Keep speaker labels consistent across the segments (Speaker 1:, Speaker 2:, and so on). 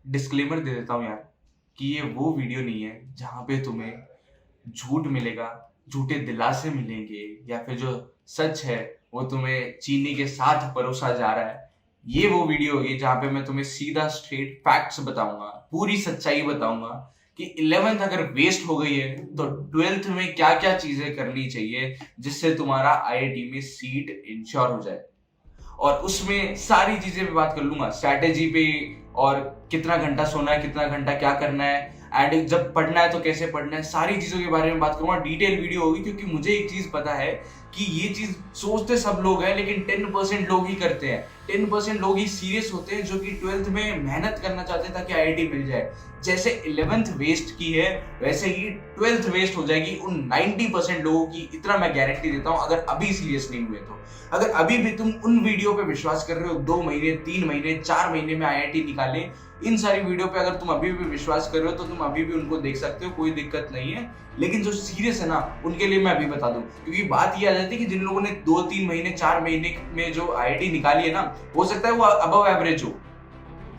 Speaker 1: Disclaimer दे देता हूँ यार कि ये वो वीडियो नहीं है जहाँ पे तुम्हें झूठ मिलेगा, झूठे दिलासे मिलेंगे या फिर जो सच है वो तुम्हें चीनी के साथ परोसा जा रहा है। ये वो वीडियो होगी जहाँ पे मैं तुम्हें सीधा स्ट्रेट फैक्ट्स बताऊंगा, पूरी सच्चाई बताऊंगा कि 11th अगर वेस्ट हो गई है तो 12th में क्या क्या चीजें करनी चाहिए जिससे तुम्हारा आईआईटी में सीट इंश्योर हो जाए। और उसमें सारी चीजें पे बात कर लूंगा, स्ट्रैटेजी पे, और कितना घंटा सोना है, कितना घंटा क्या करना है, एंड जब पढ़ना है तो कैसे पढ़ना है, सारी चीजों के बारे में बात करूंगा। डिटेल वीडियो होगी क्योंकि मुझे एक चीज पता है कि ये चीज सोचते सब लोग हैं लेकिन 10% लोग ही करते हैं। 10% लोग ही सीरियस होते हैं जो कि 12th में मेहनत करना चाहते हैं ताकि आईआईटी मिल जाए। जैसे 11th वेस्ट की है वैसे ही 12th वेस्ट हो जाएगी उन 90% लोगों की, इतना मैं गारंटी देता हूं अगर अभी सीरियस नहीं हुए तो। अगर अभी भी तुम उन वीडियो पे विश्वास कर रहे हो 2 महीने, 3 महीने, 4 महीने में आईआईटी निकाले, इन सारी वीडियो पे अगर तुम अभी भी विश्वास कर रहे हो तो तुम अभी भी उनको देख सकते हो, कोई दिक्कत नहीं है। लेकिन जो सीरियस है ना उनके लिए मैं अभी बता दूं, क्योंकि बात ये आ जाती है कि जिन लोगों ने 2-3 महीने, 4 महीने में जो आईआईटी निकाली है ना, हो सकता है वो अबव एवरेज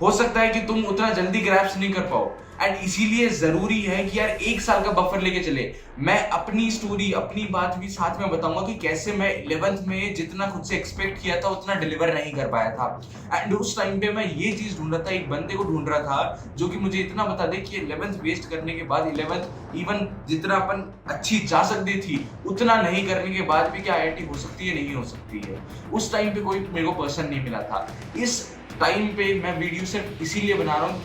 Speaker 1: हो सकता है कि तुम उतना जल्दी ग्रैप्स नहीं कर पाओ, एंड इसीलिए जरूरी है कि यार 1 साल का बफर लेके चले। मैं अपनी स्टोरी, अपनी बात भी साथ में बताऊंगा कि कैसे मैं 11th में जितना खुद से एक्सपेक्ट किया था उतना डिलीवर नहीं कर पाया था। एंड उस टाइम पे मैं ये चीज ढूंढ रहा था, एक बंदे को ढूंढ रहा था जो कि मुझे इतना बता दे कि 11th वेस्ट करने के बाद 11th इवन जितना अपन अच्छी जा सकती थी उतना नहीं करने के बाद भी क्या आईआईटी हो सकती है, नहीं हो सकती है। उस टाइम पे कोई मेरे को पर्सन नहीं मिला था। इस टाइम पे मैं वीडियो सिर्फ इसीलिए बना रहा हूँ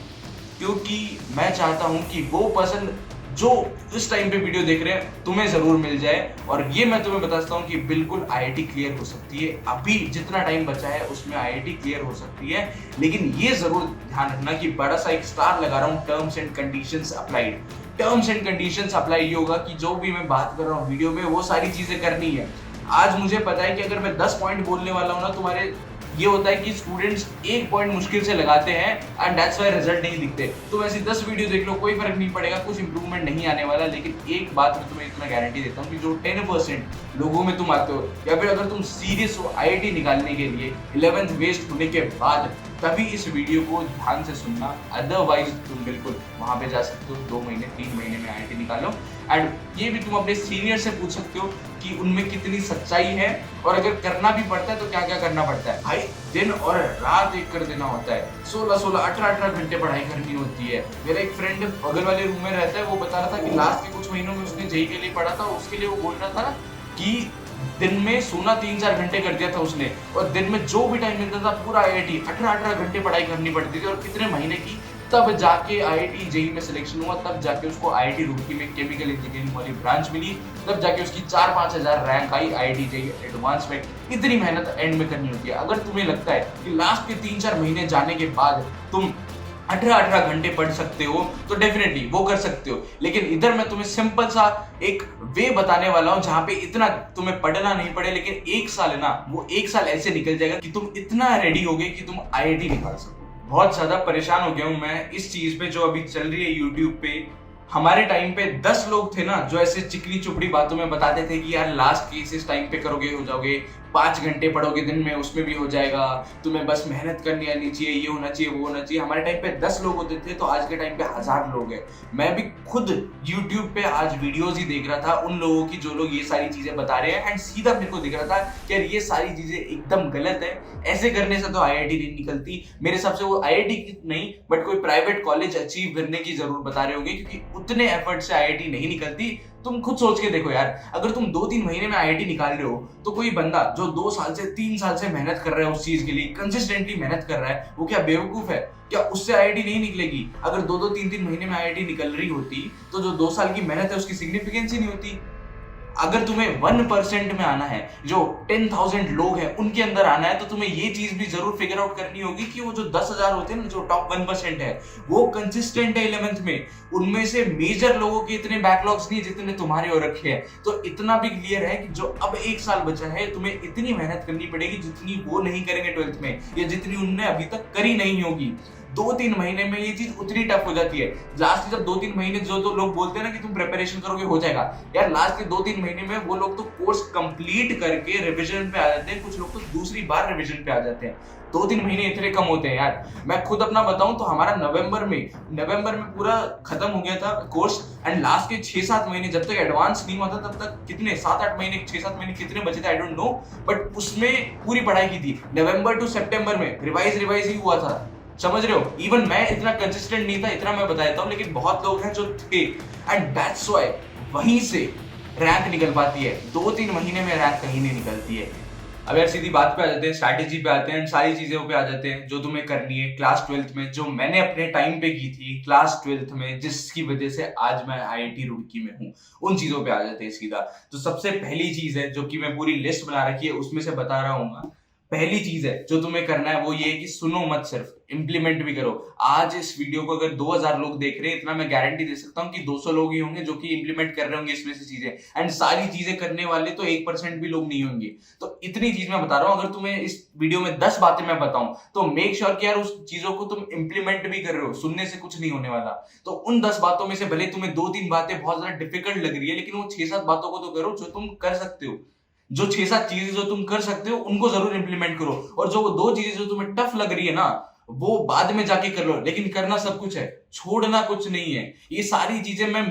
Speaker 1: क्योंकि मैं चाहता हूं कि वो पर्सन जो इस टाइम पे वीडियो देख रहे हैं तुम्हें जरूर मिल जाए। और ये मैं तुम्हें बताता हूं कि बिल्कुल आईआईटी क्लियर हो सकती है, अभी जितना टाइम बचा है उसमें आईआईटी क्लियर हो सकती है। लेकिन ये जरूर ध्यान रखना कि बड़ा सा एक स्टार लगा रहा हूं, terms and conditions applied. Terms and conditions apply ये होगा कि जो भी मैं बात कर रहा हूँ वीडियो में वो सारी चीजें करनी है। आज मुझे पता है कि अगर मैं 10 पॉइंट बोलने वाला हूं ना, तुम्हारे ये होता है कि स्टूडेंट्स 1 पॉइंट मुश्किल से लगाते हैं एंड दैट्स व्हाई रिजल्ट नहीं दिखते। तो ऐसी 10 वीडियो देख लो, कोई फर्क नहीं पड़ेगा, कुछ इंप्रूवमेंट नहीं आने वाला। लेकिन एक बात मैं तुम्हें इतना गारंटी देता हूँ कि जो 10% लोगों में तुम आते हो, या फिर अगर तुम सीरियस हो आईआईटी निकालने के लिए 11th वेस्ट होने के बाद, तभी इस वीडियो को ध्यान से सुनना। अदरवाइज तुम बिल्कुल वहां पे जा सकते हो 2 महीने, 3 महीने में आईआईटी निकालो। एंड ये भी तुम अपने सीनियर से पूछ सकते हो कि उनमें कितनी सच्चाई है, और अगर करना भी पड़ता है तो क्या क्या करना पड़ता है। भाई दिन और रात एक कर देना होता है, 16-16, 18-18 घंटे पढ़ाई करनी होती है। मेरा एक फ्रेंड बगल वाले रूम में रहता है, वो बता रहा था कि लास्ट के कुछ महीनों में उसने जेईई के लिए पढ़ा था। उसके लिए वो बोल रहा था कि दिन में सोना 3-4 घंटे कर दिया था उसने, और दिन में जो भी टाइम मिलता था पूरा आईआईटी 18-18 घंटे पढ़ाई करनी पड़ती थी। और कितने महीने की, तब जाके आईआईटी जेईई में सिलेक्शन हुआ, तब जाके उसको आईआईटी रुड़की में केमिकल इंजीनियरिंग वाली ब्रांच मिली, तब जाके उसकी 4-5 हजार rank I IIT JEE advance में। इतनी मेहनत एंड में करनी होती है। अगर तुम्हें लगता है कि लास्ट के 3-4 महीने जाने के बाद तुम 18-18 घंटे पढ़ सकते हो तो डेफिनेटली वो कर सकते हो। लेकिन इधर मैं तुम्हें सिंपल सा एक वे बताने वाला हूं जहां पे इतना तुम्हें पढ़ना नहीं पड़े, लेकिन 1 साल है ना, वो 1 साल ऐसे निकल जाएगा कि तुम इतना रेडी होगे कि तुम आईआईटी निकाल सको। बहुत ज्यादा परेशान हो गया हूं मैं इस चीज पे जो अभी चल रही है यूट्यूब पे। हमारे टाइम पे 10 लोग थे ना जो ऐसे चिकनी चुपड़ी बातों में बताते थे कि यार लास्ट केस इस टाइम पे करोगे हो जाओगे, 5 घंटे पढ़ोगे दिन में उसमें भी हो जाएगा, तुम्हें बस मेहनत करनी आनी चाहिए, ये होना चाहिए, वो होना चाहिए। हमारे टाइम पे 10 लोग होते थे तो आज के टाइम पे 1000 लोग हैं। मैं भी खुद यूट्यूब पे आज वीडियोस ही देख रहा था उन लोगों की जो लोग ये सारी चीजें बता रहे हैं, एंड सीधा मेरे को दिख रहा था कि यार ये सारी चीजें एकदम गलत है, ऐसे करने से तो आईआईटी नहीं निकलती। मेरे हिसाब से वो आईआईटी नहीं बट कोई प्राइवेट कॉलेज अचीव करने की जरूर बता रहे होंगे, क्योंकि उतने एफर्ट से आईआईटी नहीं निकलती। तुम खुद सोच के देखो यार, अगर तुम 2-3 महीने में आईआईटी निकाल रहे हो तो कोई बंदा जो 2 साल से 3 साल से मेहनत कर रहा है उस चीज के लिए, कंसिस्टेंटली मेहनत कर रहा है, वो क्या बेवकूफ है? क्या उससे आईआईटी नहीं निकलेगी? अगर 2-2, 3-3 महीने में आईआईटी निकल रही होती तो जो 2 साल की मेहनत है उसकी सिग्निफिकेंस ही नहीं होती। अगर तुम्हें 1% में आना है, जो 10,000 लोग हैं उनके अंदर आना है, तो तुम्हें ये चीज भी जरूर फिगर आउट करनी होगी कि वो जो 10,000 होते हैं ना, जो टॉप 1% है, वो कंसिस्टेंट है 11th में। उनमें से मेजर लोगों के इतने बैकलॉग्स नहीं जितने तुम्हारे हो रखे हैं। तो इतना भी क्लियर है कि जो अब 1 साल बचा है तुम्हें इतनी मेहनत करनी पड़ेगी जितनी वो नहीं करेंगे 12th में, या जितनी उनने अभी तक करी नहीं होगी। 2-3 महीने में ये चीज उतनी टफ हो जाती है। लास्ट के जब 2-3 महीने जो तो लोग बोलते हैं ना कि तुम प्रिपरेशन करोगे हो जाएगा, यार लास्ट के 2-3 महीने में वो लोग तो कोर्स कंप्लीट करके रिवीजन पे आ जाते हैं, कुछ लोग तो दूसरी बार रिवीजन पे आ जाते हैं। 2-3 महीने इतने कम होते हैं यार। मैं खुद अपना बताऊं तो हमारा नवंबर में पूरा खत्म हो गया था कोर्स, एंड लास्ट के 6-7 महीने जब तक एडवांस नहीं हुआ था तब तक कितने 7-8 महीने 6-7 महीने कितने बचे थे आई डोंट नो, बट उसमें पूरी पढ़ाई की थी। नवंबर टू सितंबर में रिवाइज ही हुआ था, समझ रहे हो। इवन मैं इतना कंसिस्टेंट नहीं था, इतना मैं बता देता हूं, लेकिन बहुत लोग हैं जो थे, एंड दैट्स व्हाई वहीं से रैंक निकल पाती है। 2-3 महीने में रैंक कहीं नहीं निकलती है। अब यार सीधी बात पे आ जाते हैं, स्ट्रैटेजी पे आते हैं, सारी चीजों पे आ जाते हैं जो तुम्हें करनी है क्लास 12th में, जो मैंने अपने टाइम पे की थी क्लास 12th में, जिसकी वजह से आज मैं IIT रुड़की में हूँ। उन चीजों पे आ जाते हैं सीधा। तो सबसे पहली चीज है जो कि मैं पूरी लिस्ट बना रखी है उसमें से बता रहा हूँ। पहली चीज है जो तुम्हें करना है वो ये है कि सुनो मत, सिर्फ इंप्लीमेंट भी करो। आज इस वीडियो को अगर 2000 लोग देख रहे हैं, इतना मैं गारंटी दे सकता हूँ कि 200 लोग ही होंगे जो कि इंप्लीमेंट कर रहे होंगे इसमें से चीजें, एंड सारी चीजें करने वाले तो 1% भी लोग नहीं होंगे। तो इतनी चीज मैं बता रहा हूँ, अगर तुम्हें इस वीडियो में 10 बातें मैं बताऊं तो मेक श्योर कि यार उस चीजों को तुम इंप्लीमेंट भी कर रहे हो, सुनने से कुछ नहीं होने वाला। तो उन 10 बातों में से भले तुम्हें 2-3 बातें बहुत ज्यादा डिफिकल्ट लग रही है, लेकिन वो 6-7 बातों को तो करो जो तुम कर सकते हो। जो 6-7 चीजें जो तुम कर सकते हो उनको जरूर इंप्लीमेंट करो, और जो वो 2 चीजें जो तुम्हें टफ लग रही है ना वो बाद में जाके कर लो, लेकिन करना सब कुछ है, छोड़ना कुछ नहीं है। ये सारी चीजें मैं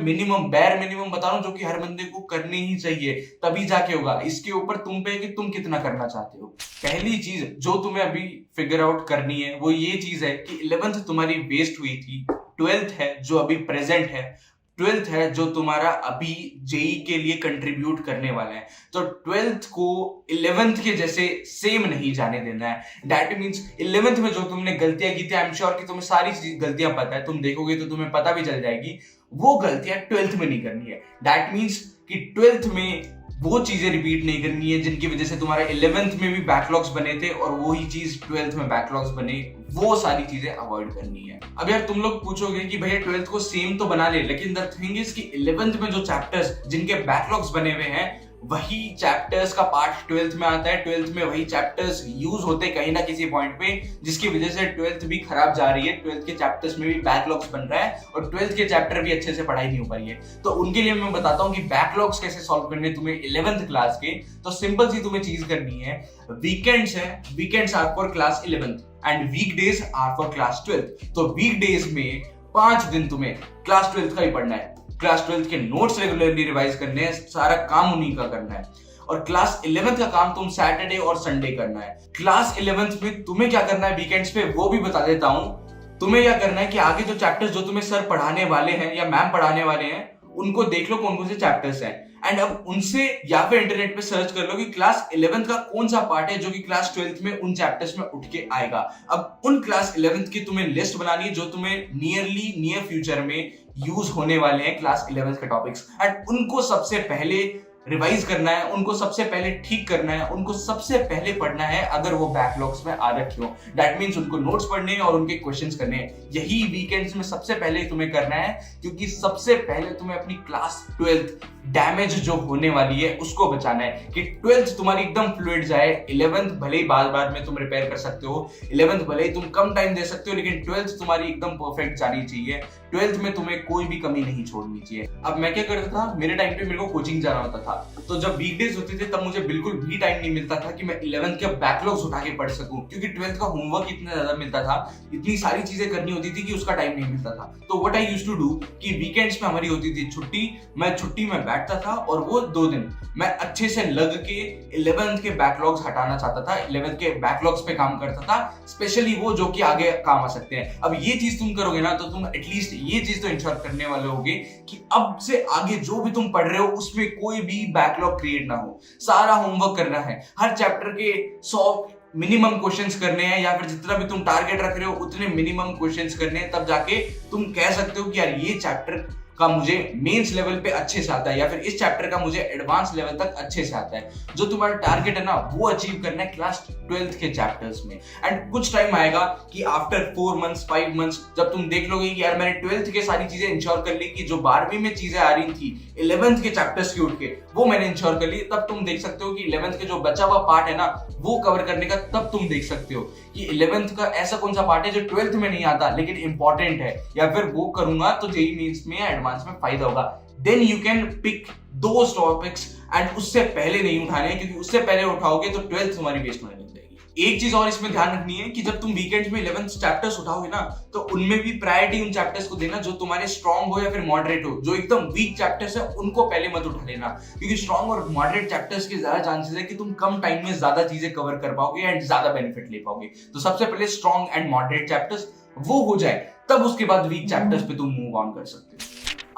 Speaker 1: बैर मिनिमम बता रहा हूं जो कि हर बंदे को करनी ही चाहिए, तभी जाके होगा। इसके ऊपर तुम पे कि तुम कितना करना चाहते हो। पहली चीज जो तुम्हें अभी फिगर आउट करनी है वो ये चीज है कि 11th तुम्हारी वेस्ट हुई थी, 12th है जो अभी प्रेजेंट है, 12th है जो तुम्हारा अभी जेई के लिए कंट्रीब्यूट करने वाला है। तो 12th को 11th के जैसे सेम नहीं जाने देना है। दैट मींस 11th में जो तुमने गलतियां की थी, आई एम श्योर कि तुम्हें सारी गलतियां पता है, तुम देखोगे तो तुम्हें पता भी चल जाएगी, वो गलतियां 12th में नहीं करनी है। दैट मींस कि 12th में वो चीजें रिपीट नहीं करनी है जिनकी वजह से तुम्हारे 11th में भी बैकलॉग्स बने थे और वही चीज 12th में बैकलॉग्स बने, वो सारी चीजें अवॉइड करनी है। अब यार तुम लोग पूछोगे कि भैया 12th को सेम तो बना ले, लेकिन द थिंग इज कि 11th में जो चैप्टर्स जिनके बैकलॉग्स बने हुए हैं वही चैप्टर्स का पार्ट 12th में आता है। 12th में वही चैप्टर्स यूज होते हैं कहीं ना किसी पॉइंट पे, जिसकी वजह से 12th भी खराब जा रही है। 12th के चैप्टर्स में भी बैकलॉग्स बन रहा है और 12th के चैप्टर भी अच्छे से पढ़ाई नहीं हो पा रही है। तो उनके लिए मैं बताता हूँ कि बैकलॉग्स कैसे सॉल्व करने तुम्हें 11th क्लास के। तो सिंपल सी तुम्हें चीज करनी है, वीकेंड्स है, weekends are for class 11th and weekdays are for class 12th। तो वीकडेज में 5 दिन तुम्हें क्लास 12th का ही पढ़ना है, क्लास 12th के नोट्स रेगुलरली रिवाइज करने हैं, सारा काम उन्हीं का करना है। और क्लास 11th का काम तुम सैटरडे और संडे करना है। क्लास 11th में तुम्हें क्या करना है वीकेंड्स पे वो भी बता देता हूं। तुम्हें क्या करना है कि आगे जो चैप्टर्स जो तुम्हें सर पढ़ाने वाले हैं या मैम पढ़ाने वाले हैं उनको देख लो कौन कौन से चैप्टर्स हैं, एंड अब उनसे या फिर इंटरनेट पे सर्च कर लो कि क्लास 11th का कौन सा पार्ट है जो कि क्लास 12th में उन चैप्टर्स में उठ के आएगा। अब उन क्लास 11th की तुम्हें लिस्ट बनानी है जो तुम्हें नियर फ्यूचर में यूज होने वाले हैं क्लास 11th के टॉपिक्स, एंड उनको सबसे पहले रिवाइज करना है, उनको सबसे पहले ठीक करना है, उनको सबसे पहले पढ़ना है अगर वो बैकलॉग्स में आ रखे हो। दैट मींस उनको नोट्स पढ़ने हैं और उनके क्वेश्चंस करने हैं। यही वीकेंड्स में सबसे पहले तुम्हें करना है, क्योंकि सबसे पहले तुम्हें अपनी क्लास 12th डैमेज जो होने वाली है उसको बचाना है कि 12th तुम्हारी एकदम फ्लूइड जाए। 11th भले ही बार में तुम रिपेयर कर सकते हो, 11th भले ही तुम कम टाइम दे सकते हो, लेकिन 12th तुम्हारी एकदम परफेक्ट जानी चाहिए। 12th में तुम्हें कोई भी कमी नहीं छोड़नी चाहिए। अब मैं क्या करता था, मेरे टाइम पे मेरे को कोचिंग जाना होता था, तो जब वीकडेज होते थे तब मुझे बिल्कुल भी टाइम नहीं मिलता था कि मैं 11th के बैकलॉग्स उठा के पढ़ सकूं, क्योंकि 12th का होमवर्क इतना ज्यादा मिलता था, इतनी सारी चीजें करनी होती थी कि उसका टाइम नहीं मिलता था। तो what I used to do कि वीकेंड्स में हमारी होती थी छुट्टी, मैं छुट्टी में बैठता था और वो 2 दिन मैं अच्छे से लग के 11th के बैकलॉग्स हटाना चाहता था, 11th के बैकलॉग्स पे काम करता था, स्पेशली वो जो कि आगे काम आ सकते हैं। अब ये चीज तुम करोगे ना तो तुम एटलीस्ट ये चीज तो इंश्योर करने वाले होगे कि अब से आगे जो भी तुम पढ़ रहे हो उसमें कोई भी बैकलॉग क्रिएट ना हो। सारा होमवर्क करना है, हर चैप्टर के 100 मिनिमम क्वेश्चंस करने हैं, या फिर जितना भी तुम टारगेट रख रहे हो उतने मिनिमम क्वेश्चंस करने हैं, तब जाके तुम कह सकते हो कि यार ये चैप्टर का मुझे मेंस लेवल पे अच्छे से आता है, या फिर इस चैप्टर का मुझे एडवांस लेवल तक अच्छे से आता है। जो तुम्हारा टारगेट है ना वो अचीव करना है क्लास 12th के चैप्टर्स में। एंड कुछ टाइम आएगा कि आफ्टर 4 मंथ्स 5 मंथ्स जब तुम देख लोगे कि यार मैंने 12th के सारी चीजें इंश्योर कर ली, कि जो 12वीं में चीजें आ रही थी 11th के चैप्टर्स की उठ के वो मैंने इंश्योर कर ली, तब तुम देख सकते हो कि 11th के जो बचा हुआ पार्ट है ना वो कवर करने का, तब तुम देख सकते हो कि 11th का ऐसा कौन सा पार्ट है जो 12th में नहीं आता लेकिन इंपॉर्टेंट है, या फिर वो करूंगा तो जेईई मेंस में या एडवांस में फायदा होगा। Then you can pick those topics, and उससे पहले नहीं उठाने, क्योंकि उससे पहले उठाओगे तो 12th तुम्हारी वेस्ट होने लग जाएगी। एक चीज और इसमें ध्यान रखनी है कि जब तुम वीकेंड्स में 11th चैप्टर्स उठाओगे ना तो उनमें भी प्रायोरिटी उन चैप्टर्स को देना जो तुम्हारे स्ट्रॉन्ग हो या फिर मॉडरेट हो। जो एकदम वीक चैप्टर्स है उनको पहले मत उठा लेना, क्योंकि स्ट्रॉन्ग और मॉडरेट चैप्टर्स के ज्यादा चांसेस है कि तुम कम टाइम में ज्यादा चीजें कवर कर पाओगे एंड ज्यादा बेनिफिट ले पाओगे। तो सबसे पहले स्ट्रॉन्ग एंड मॉडरेट चैप्टर्स वो हो जाए, तब उसके बाद वीक चैप्टर्स पे तुम मूव ऑन कर सकते हो।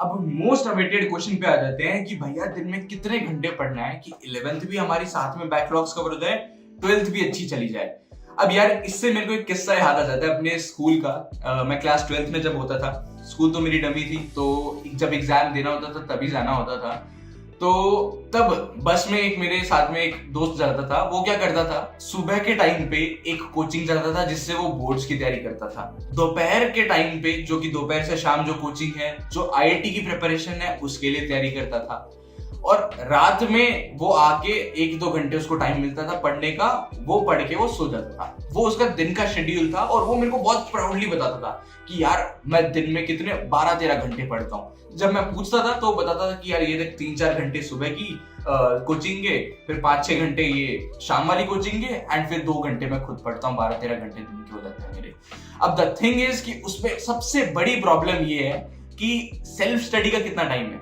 Speaker 1: अब मोस्ट अवेटेड क्वेश्चन पे आ जाते हैं कि भैया दिन में कितने घंटे पढ़ना है कि 11th भी हमारी साथ में बैकलॉग्स कवर हो जाए, 12th भी अच्छी चली जाए। अब यार इससे मेरे को एक किस्सा याद आ जाता है अपने स्कूल का। मैं क्लास 12th में जब होता था, स्कूल तो मेरी डमी थी, तो जब एग्जाम देना होता था तभी जाना होता था। तो तब बस में एक मेरे साथ में एक दोस्त जाता था। वो क्या करता था, सुबह के टाइम पे एक कोचिंग जाता था जिससे वो बोर्ड्स की तैयारी करता था। दोपहर के टाइम पे, जो कि दोपहर से शाम जो कोचिंग है, जो आईआईटी की प्रिपरेशन है उसके लिए तैयारी करता था। और रात में वो आके 1-2 घंटे उसको टाइम मिलता था पढ़ने का, वो पढ़ के वो सो जाता था। वो उसका दिन का शेड्यूल था और वो मेरे को बहुत प्राउडली बताता था कि यार मैं दिन में कितने 12-13 घंटे पढ़ता हूँ। जब मैं पूछता था तो बताता था कि यार ये देख 3-4 घंटे सुबह की कोचिंग है, फिर 5-6 घंटे ये शाम वाली कोचिंग है, एंड फिर 2 घंटे मैं खुद पढ़ता हूँ। 12-13 घंटे दिन के हो जाते हैं मेरे। अब द थिंग इज कि उसमें सबसे बड़ी प्रॉब्लम ये है कि सेल्फ स्टडी का कितना टाइम है,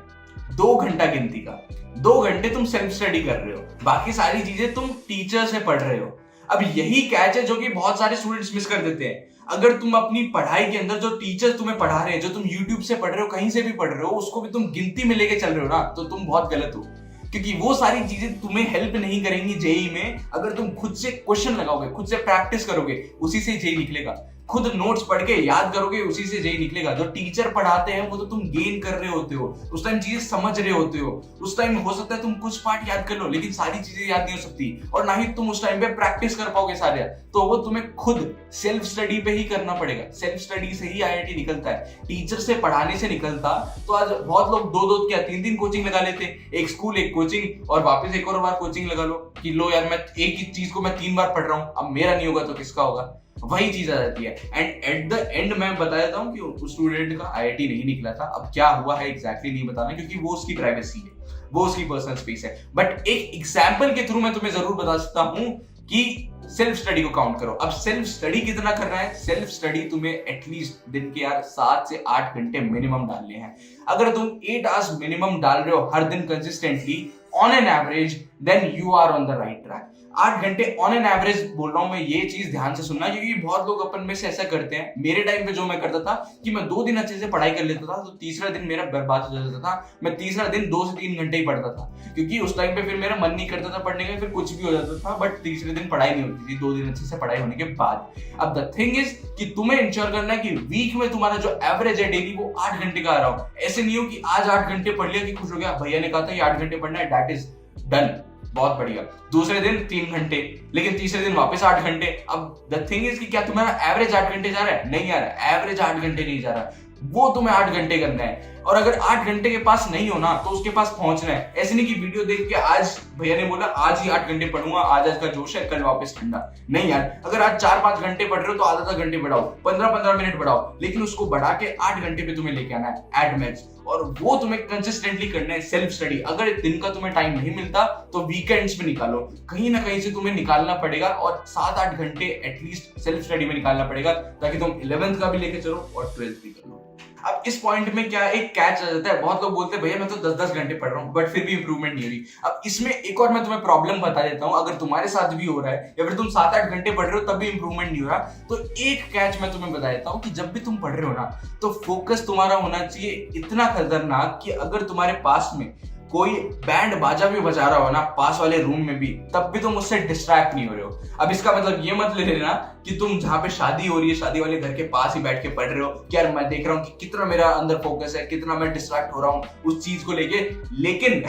Speaker 1: 2 घंटा गिनती का। 2 घंटे तुम सेल्फ स्टडी कर रहे हो, बाकी सारी चीजें तुम टीचर से पढ़ रहे हो। अब यही कैच है जो कि बहुत सारे स्टूडेंट्स मिस कर देते हैं। अगर तुम अपनी पढ़ाई के अंदर जो टीचर तुम्हें पढ़ा रहे हैं, जो तुम YouTube से पढ़ रहे हो, कहीं से भी पढ़ रहे हो, उसको भी तुम गिनती में लेके चल रहे हो ना, तो तुम बहुत गलत हो। क्योंकि वो सारी चीजें तुम्हें हेल्प नहीं करेंगी जेईई में। अगर तुम खुद से क्वेश्चन लगाओगे, खुद से प्रैक्टिस करोगे, उसी से जेईई निकलेगा। खुद नोट्स पढ़ के याद करोगे, उसी से जेईई निकलेगा। जो टीचर पढ़ाते हैं वो तो तुम गेन कर रहे होते हो, उस टाइम चीजें समझ रहे होते हो। उस टाइम हो सकता है तुम कुछ पार्ट याद कर लो, लेकिन सारी चीजें याद नहीं हो सकती, और ना ही तुम उस टाइम पे प्रैक्टिस कर पाओगे सारे। तो वो तुम्हें खुद सेल्फ स्टडी पे ही करना पड़ेगा। सेल्फ स्टडी से ही आईआईटी निकलता है, टीचर से पढ़ाने से निकलता। तो आज बहुत लोग 2-2 क्या 3-3 कोचिंग लगा लेते, एक स्कूल एक कोचिंग, और वापस एक और बार कोचिंग लगा लो कि लो यार मैं एक ही चीज को मैं 3 बार पढ़ रहा हूँ, अब मेरा नहीं होगा तो किसका होगा। वही चीज आ जाती है। एंड एट द एंड मैं बता देता हूँ कि उस स्टूडेंट का आईआईटी नहीं निकला था। अब क्या हुआ है एग्जैक्टली नहीं बताना, क्योंकि वो उसकी प्राइवेसी है, वो उसकी पर्सनल स्पेस है। बट एक एग्जाम्पल के थ्रू मैं तुम्हें जरूर बता सकता हूँ कि सेल्फ स्टडी को काउंट करो। अब सेल्फ स्टडी कितना करना है, सेल्फ स्टडी तुम्हें एटलीस्ट दिन के यार 7 से 8 घंटे मिनिमम डालने हैं। अगर तुम 8 आवर्स मिनिमम डाल रहे हो हर दिन consistently on an average, then you are on the right track. 8 घंटे ऑन एन एवरेज बोल रहा हूं मैं, ये चीज ध्यान से सुनना, क्योंकि बहुत लोग अपन में से ऐसा करते हैं। मेरे टाइम पे जो मैं करता था कि मैं 2 दिन अच्छे से पढ़ाई कर लेता था, तो तीसरा दिन मेरा बर्बाद हो जाता था। मैं तीसरा दिन 2 से 3 घंटे ही पढ़ता था, क्योंकि उस टाइम पे फिर मेरा मन नहीं करता था पढ़ने का, फिर कुछ भी हो जाता था। बट तीसरे दिन पढ़ाई नहीं होती थी, 2 दिन अच्छे से पढ़ाई होने के बाद। अब द थिंग इज कि तुम्हें इंश्योर करना है कि वीक में तुम्हारा जो एवरेज है डेली वो 8 घंटे का आ रहा हो। ऐसे नहीं हो कि आज 8 घंटे पढ़ लिया कि खुश हो गया, भैया ने कहा था ये 8 घंटे पढ़ना है, दैट इज डन, बहुत बढ़िया। दूसरे दिन 3 घंटे, लेकिन तीसरे दिन वापस 8 घंटे। अब द थिंग इज कि क्या तुम्हारा एवरेज 8 घंटे जा रहा है? नहीं आ रहा है, एवरेज 8 घंटे नहीं जा रहा, वो तुम्हें 8 घंटे करना है। और अगर 8 घंटे के पास नहीं हो ना तो उसके पास पहुंचना है। ऐसे नहीं कि वीडियो देख के आज भैया ने बोला आज ही 8 घंटे पढ़ूंगा, आज का जोश है, कल वापस ठंडा। नहीं यार, अगर आज 4-5 घंटे पढ़ रहे हो तो आधा घंटे बढ़ाओ, 15-15 मिनट बढ़ाओ, लेकिन उसको बढ़ा के 8 घंटे पे तुम्हें लेके आना है एट मैक्स। और वो तुम्हें कंसिस्टेंटली करना है सेल्फ स्टडी। अगर दिन का तुम्हें टाइम नहीं मिलता तो वीकेंड्स में निकालो, कहीं ना कहीं से तुम्हें निकालना पड़ेगा, और 7-8 घंटे एटलीस्ट सेल्फ स्टडी में निकालना पड़ेगा, ताकि तुम 11th का भी लेके चलो और 12th भी कर लो। अब इस पॉइंट में क्या एक कैच आ जाता है, बहुत लोग बोलते हैं भैया मैं तो 10-10 घंटे पढ़ रहा हूँ बट फिर भी इंप्रूवमेंट नहीं हो रही। अब इसमें एक और मैं तुम्हें प्रॉब्लम बता देता हूँ, अगर तुम्हारे साथ भी हो रहा है या फिर तुम 7-8 घंटे पढ़ रहे हो तब भी इंप्रूवमेंट नहीं हो रहा, तो एक कैच मैं तुम्हें बता देता हूँ कि जब भी तुम पढ़ रहे हो ना तो फोकस तुम्हारा होना चाहिए इतना खतरनाक कि अगर तुम्हारे पास में कोई बैंड बाजा भी बजा रहा हो ना पास वाले रूम में भी, तब भी तुम उससे डिस्ट्रैक्ट नहीं हो रहे हो। अब इसका मतलब ये मत ले लेना कि तुम जहाँ पे शादी हो रही है, शादी वाले घर के पास ही बैठ के पढ़ रहे हो कि यार मैं देख रहा हूँ कि कितना मेरा अंदर फोकस है, कितना मैं डिस्ट्रैक्ट हो रहा हूँ उस चीज को लेके। लेकिन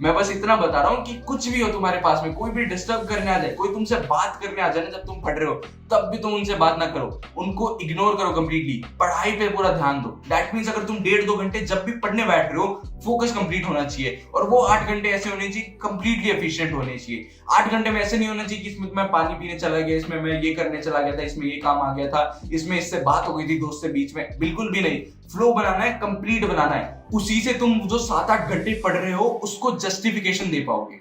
Speaker 1: मैं बस इतना बता रहा हूँ कि कुछ भी हो तुम्हारे पास में, कोई भी डिस्टर्ब करने आ जाए, कोई तुमसे बात करने आ जाए ना जब तुम पढ़ रहे हो, तब भी तुम उनसे बात ना करो, उनको इग्नोर करो कंप्लीटली, पढ़ाई पे पूरा ध्यान दो। दैट मीन्स अगर तुम 1.5-2 घंटे जब भी पढ़ने बैठ रहे हो, फोकस कंप्लीट होना चाहिए, और वो 8 घंटे ऐसे होने चाहिए कंप्लीटली एफिशिएंट होने चाहिए। 8 घंटे में ऐसे नहीं होना चाहिए कि इसमें मैं पानी पीने चला गया, इसमें मैं ये करने चला गया था, इसमें ये काम आ गया था, इसमें इससे बात हो गई थी दोस्त से बीच में, बिल्कुल भी नहीं। फ्लो बनाना है, कंप्लीट बनाना है, उसी से तुम जो 7-8 घंटे पढ़ रहे हो उसको जस्टिफिकेशन दे पाओगे।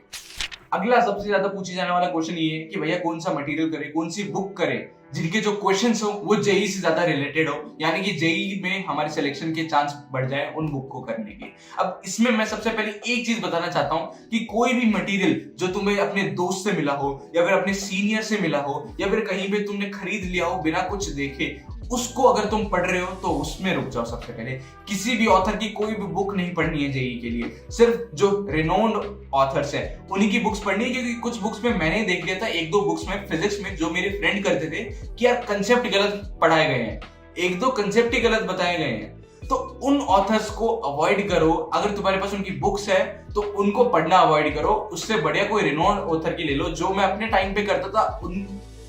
Speaker 1: अगला सबसे ज्यादा पूछे जाने वाला क्वेश्चन ये है कि भैया कौन सा मटेरियल करे, कौन सी बुक करे जिनके जो क्वेश्चंस हो वो जेई से ज्यादा रिलेटेड हो, यानी कि जेई में हमारे सिलेक्शन के चांस बढ़ जाए उन बुक को करने के। अब इसमें मैं सबसे पहले एक चीज बताना चाहता हूं कि कोई भी मटेरियल जो तुम्हें अपने दोस्त से मिला हो, या फिर अपने सीनियर से मिला हो, या फिर कहीं पे तुमने खरीद लिया हो बिना कुछ देखे, उसको अगर तुम पढ़ रहे हो तो उसमें रुक जाओ। सबसे पहले किसी भी ऑथर की कोई भी बुक नहीं पढ़नी है जेई के लिए, सिर्फ जो रिनोन्ड ऑथर्स है उन्हीं की बुक्स पढ़नी है। क्योंकि कुछ बुक्स में मैंने देख लिया था, 1-2 बुक्स में फिजिक्स में जो मेरे फ्रेंड करते थे कि यार कंसेप्ट गलत पढ़ाए गए हैं, 1-2 कंसेप्ट ही गलत बताए गए हैं, तो उन ऑथर्स को अवॉइड करो। अगर तुम्हारे पास उनकी बुक्स है तो उनको पढ़ना अवॉइड करो, उससे बढ़िया कोई रिनोन्ड ऑथर की ले लो। जो मैं अपने टाइम पे करता था, उन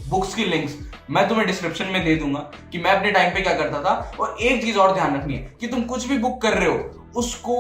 Speaker 1: बुक्स की लिंक्स मैं तुम्हें डिस्क्रिप्शन में दे दूंगा कि मैं अपने टाइम पे क्या करता था। और एक चीज और ध्यान रखनी है कि तुम कुछ भी बुक कर रहे हो उसको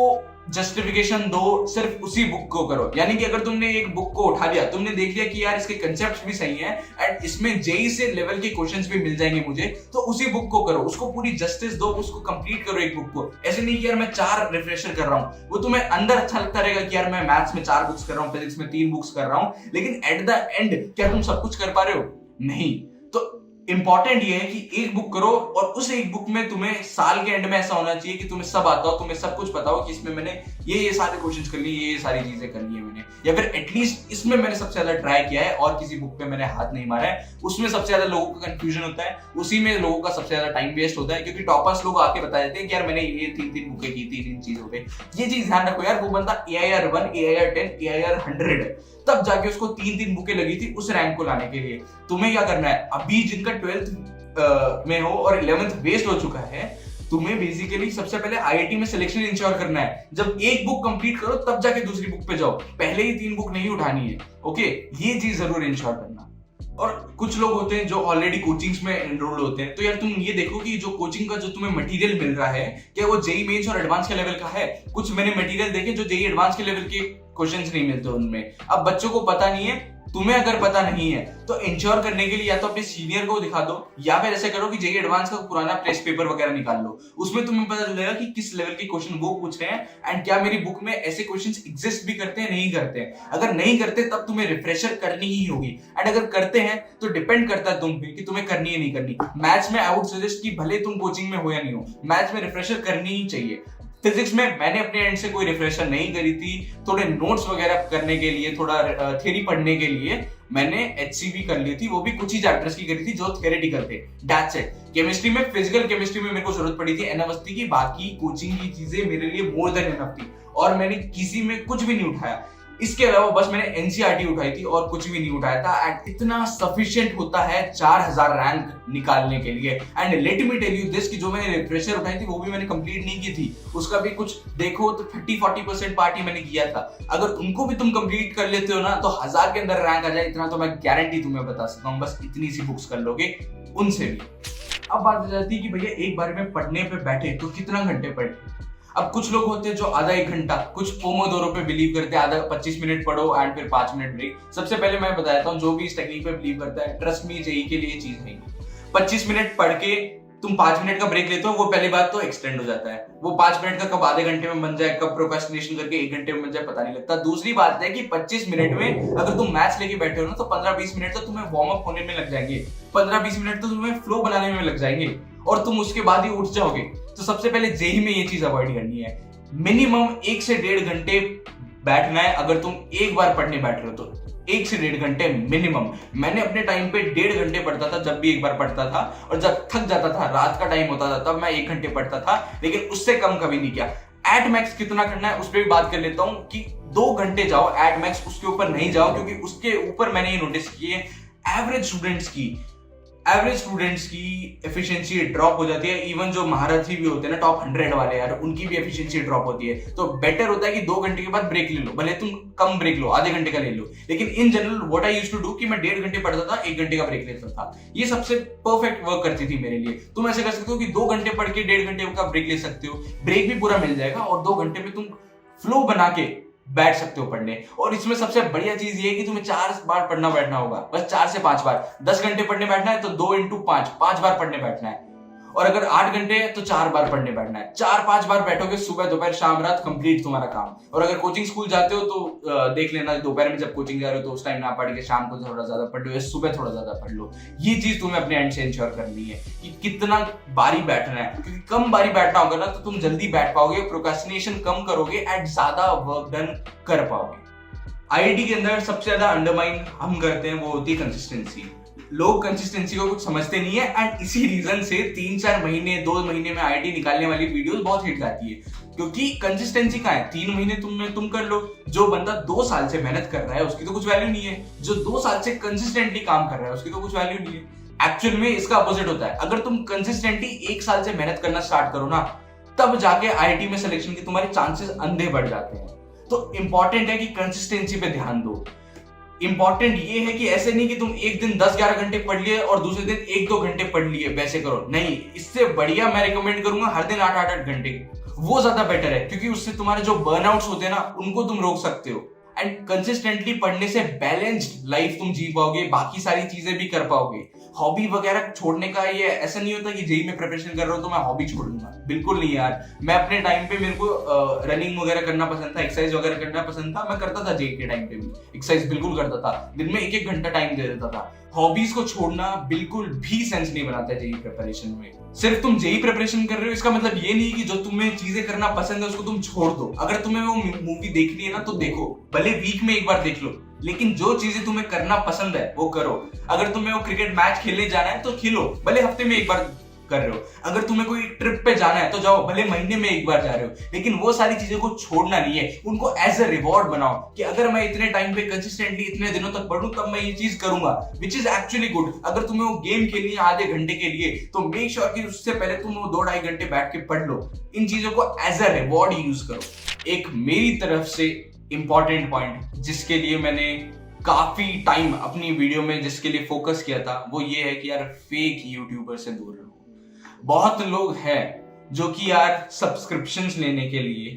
Speaker 1: जस्टिफिकेशन दो, सिर्फ उसी बुक को करो। यानी कि अगर तुमने एक बुक को उठा लिया, तुमने देख लिया कि यार इसके कंसेप्ट्स भी सही हैं एंड इसमें जेई से लेवल के क्वेश्चंस भी मिल जाएंगे मुझे, तो उसी बुक को करो, उसको पूरी जस्टिस दो, उसको कंप्लीट करो एक बुक को। ऐसे नहीं कि यार मैं 4 रिफ्रेशर कर रहा हूं, वो तुम्हें अंदर अच्छा लगता रहेगा कि यार मैं मैथ्स में 4 बुक्स कर रहा हूं, फिजिक्स में 3 बुक्स कर रहा हूं, लेकिन एट द एंड क्या तुम सब कुछ कर पा रहे हो? नहीं। तो इंपॉर्टेंट ये है कि एक बुक करो, और उस एक बुक में तुम्हें साल के एंड में ऐसा होना चाहिए कि तुम्हें सब आता हो, तुम्हें सब कुछ पता हो कि इसमें मैंने ये सारे क्वेश्चंस कर लिए, ये सारी चीजें करनी है मैंने, या फिर एटलीस्ट इसमें मैंने सबसे ज्यादा ट्राई किया है और किसी बुक पे मैंने हाथ नहीं मारा है। उसमें सबसे ज्यादा लोगों का कंफ्यूजन होता है, उसी में लोगों का सबसे ज्यादा टाइम वेस्ट होता है, क्योंकि टॉपर्स लोग आके बता देते हैं कि यार मैंने ये 3 बुकें की, 3 चीजों पे। ये चीज ध्यान रखो यार, वो बंदा AIR 1, AIR 10, AIR 100 है, तब जाके उसको 3 बुकें लगी थी उस रैंक को लाने के लिए। तुम्हें क्या करना है, अभी जिनका 12th में हो और 11th वेस्ट हो चुका है, तुम्हें बेसिकली सबसे पहले IIT में सिलेक्शन इंश्योर करना है। जब एक बुक कंप्लीट करो तब जाके दूसरी बुक पे जाओ, पहले ही 3 बुक नहीं उठानी है। ओके, ये चीज जरूर इंश्योर करना। और कुछ लोग होते हैं जो ऑलरेडी कोचिंग्स में एनरोल्ड होते हैं, तो यार तुम ये देखो कि जो कोचिंग का जो तुम्हें मटेरियल मिल रहा है, क्या वो जेई मेंस और एडवांस के लेवल का है? कुछ मैंने मटेरियल देखे जो जेई एडवांस के लेवल के क्वेश्चंस नहीं मिलते उनमें। अब बच्चों को पता नहीं है, तुम्हें अगर पता नहीं है तो इंश्योर करने के लिए या तो अपने सीनियर को दिखा दो, या फिर ऐसे करो कि जेई एडवांस का पुराना प्रेस पेपर वगैरह निकाल लो, उसमें तुम्हें पता चल जाएगा कि किस लेवल के क्वेश्चन वो पूछ रहे हैं एंड क्या मेरी बुक में ऐसे क्वेश्चंस एग्जिस्ट भी करते हैं, नहीं करते हैं। अगर नहीं करते तब तुम्हें रिफ्रेशर करनी ही होगी, एंड अगर करते हैं तो डिपेंड करता है तुम पे कि तुम्हें करनी है नहीं करनी। मैथ्स में आई वुड सजेस्ट कि भले तुम कोचिंग में हो या नहीं हो, मैथ्स में रिफ्रेशर करनी ही चाहिए। फिजिक्स में मैंने अपने एंड से कोई रिफ्रेशर नहीं करी थी, थोड़े नोट्स वगैरह करने के लिए, थोड़ा थ्योरी पढ़ने के लिए मैंने HCB कर ली थी, वो भी कुछ ही चैप्टर्स की करी थी जो थ्योरेटिकल थे। That's it. केमिस्ट्री में, फिजिकल केमिस्ट्री में मेरे को जरूरत पड़ी थी एनएमएसटी की, बाकी कोचिंग की चीजें मेरे लिए मोर देन इनफ थी, और मैंने किसी में कुछ भी नहीं उठाया। इसके अलावा बस मैंने एनसीईआरटी उठाई थी और कुछ भी नहीं उठाया था, एंड इतना सफिशिएंट होता है 4000 रैंक निकालने के लिए। And let me tell you this कि जो मैंने रिफ्रेशर उठाई थी वो भी मैंने कंप्लीट नहीं की थी, उसका भी कुछ देखो तो 30-40% पार्ट ही मैंने किया था। अगर उनको भी तुम कंप्लीट कर लेते हो ना तो 1000 के अंदर रैंक आ जाए, इतना तो मैं गारंटी तुम्हें बता सकता हूँ, बस इतनी सी बुक्स कर लोगे उनसे भी। अब बात हो जाती है कि भैया एक बार में पढ़ने पे बैठे तो कितना घंटे पढ़े। अब कुछ लोग होते हैं जो आधा 1 घंटा, कुछ पोमोडोरो पे बिलीव करते हैं, आधा 25 मिनट पढ़ो एंड फिर 5 मिनट ब्रेक। सबसे पहले मैं बताता हूँ, जो भी इस टेक्निक पे बिलीव करता है, ट्रस्ट मी जेई के लिए चीज नहीं। 25 मिनट पढ़ के तुम 5 मिनट का ब्रेक लेते हो, वो पहली बात तो एक्सटेंड हो जाता है। वो 5 मिनट का कब आधे घंटे में बन जाए, कब प्रोक्रेस्टिनेशन करके 1 घंटे में बन जाए, पता नहीं लगता। दूसरी बात है कि 25 मिनट में अगर तुम मैथ्स लेके बैठे हो ना तो 15-20 मिनट तो तुम्हें वार्म अप होने में लग जाएंगे, 15-20 मिनट तो तुम्हें फ्लो बनाने में लग जाएंगे, और तुम उसके बाद ही उठ जाओगे। तो सबसे पहले जेई में ये चीज अवॉइड करनी है। मिनिमम 1 से 1.5 घंटे बैठना है। अगर तुम एक बार पढ़ने बैठ रहे हो तो 1 से 1.5 घंटे मिनिमम। मैंने अपने टाइम पे 1.5 घंटे पढ़ता था जब भी एक बार पढ़ता था, और जब थक जाता था, रात का टाइम होता था, तब मैं 1 घंटे पढ़ता था, लेकिन उससे कम कभी नहीं किया। एट मैक्स कितना करना है उस पर भी बात कर लेता हूं कि 2 घंटे जाओ एट मैक्स, उसके ऊपर नहीं जाओ, क्योंकि उसके ऊपर मैंने ये नोटिस किए एवरेज स्टूडेंट्स की एवरेज स्टूडेंट्स की एफिशिएंसी ड्रॉप हो जाती है। इवन जो महारथी भी होते हैं ना, टॉप 100 वाले यार, उनकी भी एफिशिएंसी ड्रॉप होती है। तो बेटर होता है कि 2 घंटे के बाद ब्रेक ले लो, भले तुम कम ब्रेक लो, आधे घंटे का ले लो, लेकिन in general what I used to do कि मैं 1.5 घंटे पढ़ता था, 1 घंटे का ब्रेक लेता था। ये सबसे परफेक्ट वर्क करती थी मेरे लिए। तुम ऐसे कर सकते हो कि 2 घंटे पढ़ के 1.5 घंटे का ब्रेक ले सकते हो, ब्रेक भी पूरा मिल जाएगा और 2 घंटे में तुम फ्लो बना के बैठ सकते हो पढ़ने। और इसमें सबसे बढ़िया चीज ये है कि तुम्हें 4 बार पढ़ना बैठना होगा, बस 4 से 5 बार। 10 घंटे पढ़ने बैठना है तो 2 इंटू 5 बार पढ़ने बैठना है। और अगर 8 घंटे है तो 4 बार पढ़ने बैठना है। 4-5 बार बैठोगे, सुबह दोपहर शाम रात, कंप्लीट तुम्हारा काम। और अगर कोचिंग स्कूल जाते हो तो देख लेना, दोपहर में जब कोचिंग जा रहे हो तो उस टाइम ना पढ़ के शाम को थोड़ा ज्यादा पढ़ लो या सुबह थोड़ा ज्यादा पढ़ लो। ये चीज तुम्हें अपने एंड से इंश्योर करनी है कि कितना बारी बैठना है, क्योंकि कम बारी बैठना होगा ना तो तुम जल्दी बैठ पाओगे, प्रोक्रेस्टिनेशन कम करोगे एंड ज्यादा वर्क डन कर पाओगे। आईआईटी के अंदर सबसे ज्यादा अंडरमाइन हम करते हैं वो होती है कंसिस्टेंसी। लोग कंसिस्टेंसी को कुछ समझते नहीं है एंड इसी रीजन से 3-4 महीने 2 महीने में आईआईटी निकालने वाली वीडियोस बहुत हिट जाती है, क्योंकि कंसिस्टेंसी कहाँ है। 3 महीने तुम कर लो, जो बंदा 2 साल से मेहनत कर रहा है उसकी तो कुछ वैल्यू नहीं है, जो 2 साल से कंसिस्टेंटली काम कर रहा है उसकी तो कुछ वैल्यू नहीं है। एक्चुअल में इसका अपोजिट होता है। अगर तुम कंसिस्टेंटली 1 साल से मेहनत करना स्टार्ट करो ना, तब जाके आईआईटी में सिलेक्शन के तुम्हारे चांसेस अंधे बढ़ जाते हैं। तो इंपॉर्टेंट है कि कंसिस्टेंसी पे ध्यान दो। इंपॉर्टेंट ये है कि ऐसे नहीं कि तुम एक दिन 10-11 घंटे पढ़ लिए और दूसरे दिन 1-2 घंटे पढ़ लिए, वैसे करो नहीं। इससे बढ़िया मैं रिकमेंड करूंगा हर दिन 8-8 घंटे, वो ज्यादा बेटर है, क्योंकि उससे तुम्हारे जो बर्नआउट्स होते हैं ना उनको तुम रोक सकते हो। एंड कंसिस्टेंटली पढ़ने से बैलेंस्ड लाइफ तुम जी पाओगे, बाकी सारी चीजें भी कर पाओगे। हॉबी वगैरह छोड़ने का ये ऐसा नहीं होता कि जेई में प्रिपरेशन कर रहा हूं तो मैं हॉबी छोड़ दूंगा, बिल्कुल नहीं यार। मैं अपने टाइम पे, मेरे को रनिंग वगैरह करना पसंद था, एक्सरसाइज वगैरह करना पसंद था, मैं करता था जेई के टाइम पे भी एक्सरसाइज बिल्कुल करता था, दिन में 1-1 घंटा टाइम दे देता था। हॉबीज को छोड़ना बिल्कुल भी सेंस नहीं बनाता है जेई प्रिपरेशन में। सिर्फ तुम जेई प्रिपरेशन कर रहे हो इसका मतलब ये नहीं कि जो तुम्हें चीजें करना पसंद है उसको तुम छोड़ दो। अगर तुम्हें वो मूवी देखनी है ना तो देखो, भले वीक में 1 बार देख लो, लेकिन जो चीजें तुम्हें करना पसंद है वो करो। अगर तुम्हें वो क्रिकेट मैच खेलने जाना है तो खेलो, भले हफ्ते में 1 बार कर रहे हो। अगर तुम्हें कोई ट्रिप पे जाना है तो जाओ, भले महीने में 1 बार जा रहे हो, लेकिन वो सारी चीजों को छोड़ना नहीं है। उनको एज अ रिवॉर्ड बनाओ कि अगर मैं इतने टाइम पे कंसिस्टेंटली इतने दिनों तक पढ़ूं तब मैं ये चीज करूंगा, विच इज एक्चुअली गुड। अगर तुम्हें वो गेम खेलनी है आधे घंटे के लिए तो मेक श्योर कि उससे पहले तुम वो 2-2.5 घंटे बैठ के पढ़ लो। इन चीजों को एज अ रिवॉर्ड यूज करो। एक मेरी तरफ से इंपॉर्टेंट पॉइंट जिसके लिए मैंने काफी टाइम अपनी वीडियो में जिसके लिए फोकस किया था वो ये है कि यार फेक यूट्यूबर से दूर रहो। बहुत लोग हैं जो कि यार सब्सक्रिप्शंस लेने के लिए,